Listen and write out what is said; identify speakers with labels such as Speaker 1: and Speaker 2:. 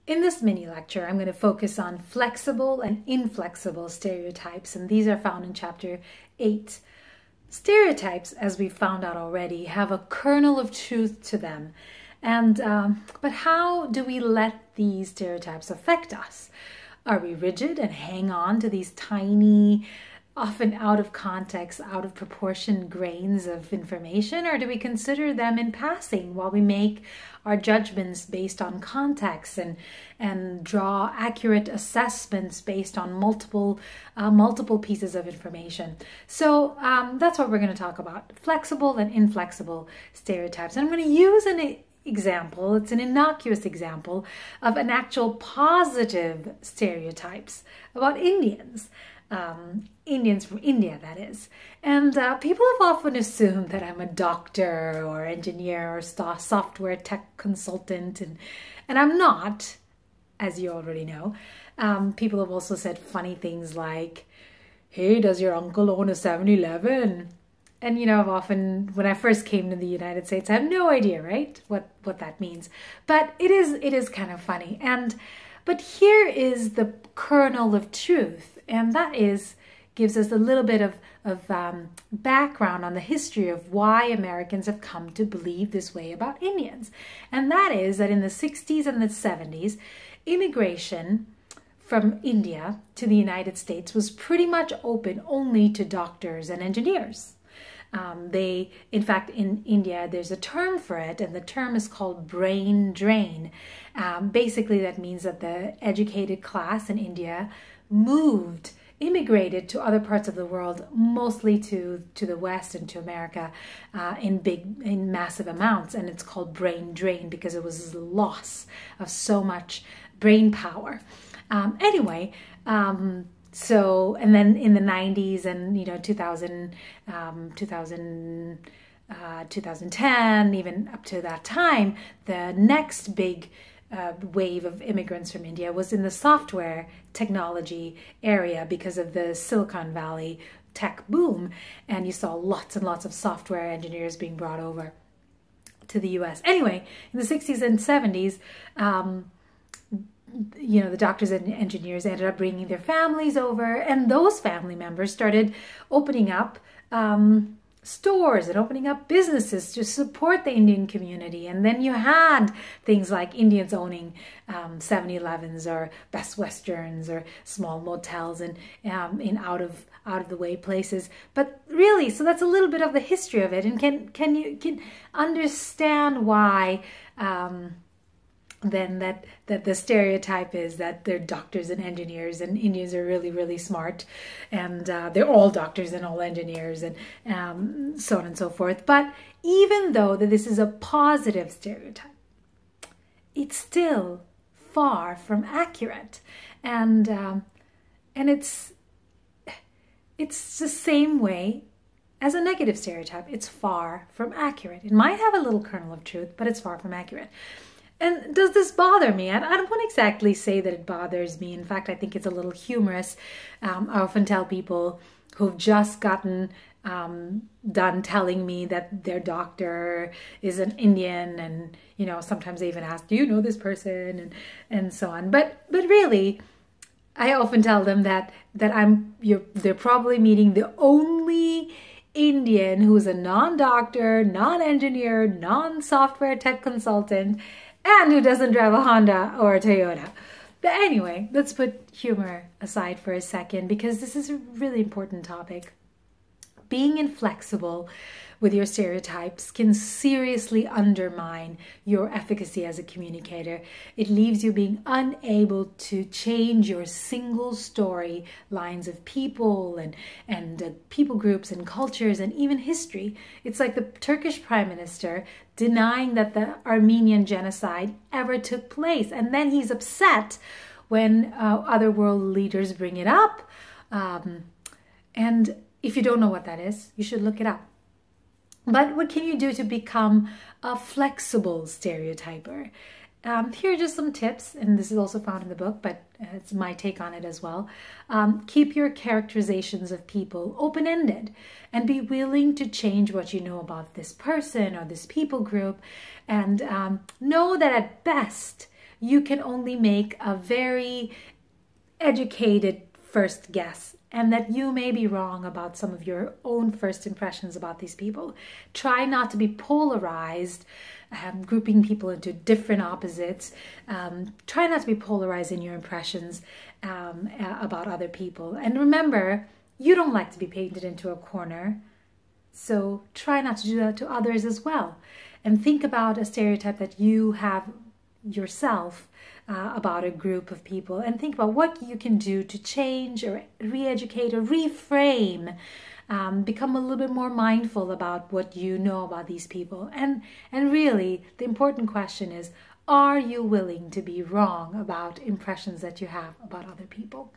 Speaker 1: In this mini lecture, I'm going to focus on flexible and inflexible stereotypes, and these are found in chapter 8. Stereotypes, as we've found out already, have a kernel of truth to them. But how do we let these stereotypes affect us? Are we rigid and hang on to these tiny, often out of context, out of proportion grains of information, or do we consider them in passing while we make our judgments based on context and draw accurate assessments based on multiple pieces of information? So that's what we're going to talk about: flexible and inflexible stereotypes. And I'm going to use an example. It's an innocuous example of an actual positive stereotypes about Indians. Indians from India, that is. And people have often assumed that I'm a doctor or engineer or software tech consultant, and I'm not, as you already know. People have also said funny things like, hey, does your uncle own a 7-Eleven? And, you know, I've often, when I first came to the United States, I have no idea, right, what that means. But it is kind of funny. But here is the kernel of truth, and that gives us a little bit of background on the history of why Americans have come to believe this way about Indians. And that is that in the 60s and the 70s, immigration from India to the United States was pretty much open only to doctors and engineers. In fact, in India, there's a term for it, and the term is called brain drain. Basically, that means that the educated class in India immigrated to other parts of the world, mostly to the West and to America, in massive amounts, and it's called brain drain because it was a loss of so much brain power. So, and then in the 90s and, 2010, even up to that time, the next big wave of immigrants from India was in the software technology area because of the Silicon Valley tech boom. And you saw lots and lots of software engineers being brought over to the US. Anyway, in the 60s and 70s, the doctors and engineers ended up bringing their families over, and those family members started opening up stores and opening up businesses to support the Indian community. And then you had things like Indians owning 7-Elevens or Best Westerns or small motels and in out of the way places. But really, so that's a little bit of the history of it. And can you understand why then that the stereotype is that they're doctors and engineers, and Indians are really, really smart, and they're all doctors and all engineers, and so on and so forth. But even though that this is a positive stereotype, it's still far from accurate, and it's the same way as a negative stereotype. It's far from accurate. It might have a little kernel of truth, but it's far from accurate. And does this bother me? I don't want to exactly say that it bothers me. In fact, I think it's a little humorous. I often tell people who've just gotten done telling me that their doctor is an Indian, and sometimes they even ask, do you know this person, and so on. But really, I often tell them that they're probably meeting the only Indian who's a non-doctor, non-engineer, non-software tech consultant, and who doesn't drive a Honda or a Toyota. But anyway, let's put humor aside for a second, because this is a really important topic. Being inflexible with your stereotypes can seriously undermine your efficacy as a communicator. It leaves you being unable to change your single story lines of people and people groups and cultures and even history. It's like the Turkish Prime Minister denying that the Armenian genocide ever took place, and then he's upset when other world leaders bring it up. And if you don't know what that is, you should look it up. But what can you do to become a flexible stereotyper? Here are just some tips, and this is also found in the book, but it's my take on it as well. Keep your characterizations of people open-ended, and be willing to change what you know about this person or this people group, and know that at best, you can only make a very educated first guess, and that you may be wrong about some of your own first impressions about these people. Try not to be polarized, grouping people into different opposites. Try not to be polarized in your impressions about other people. And remember, you don't like to be painted into a corner, so try not to do that to others as well. And think about a stereotype that you have yourself about a group of people, and think about what you can do to change or re-educate or reframe, become a little bit more mindful about what you know about these people. And really, the important question is, are you willing to be wrong about impressions that you have about other people?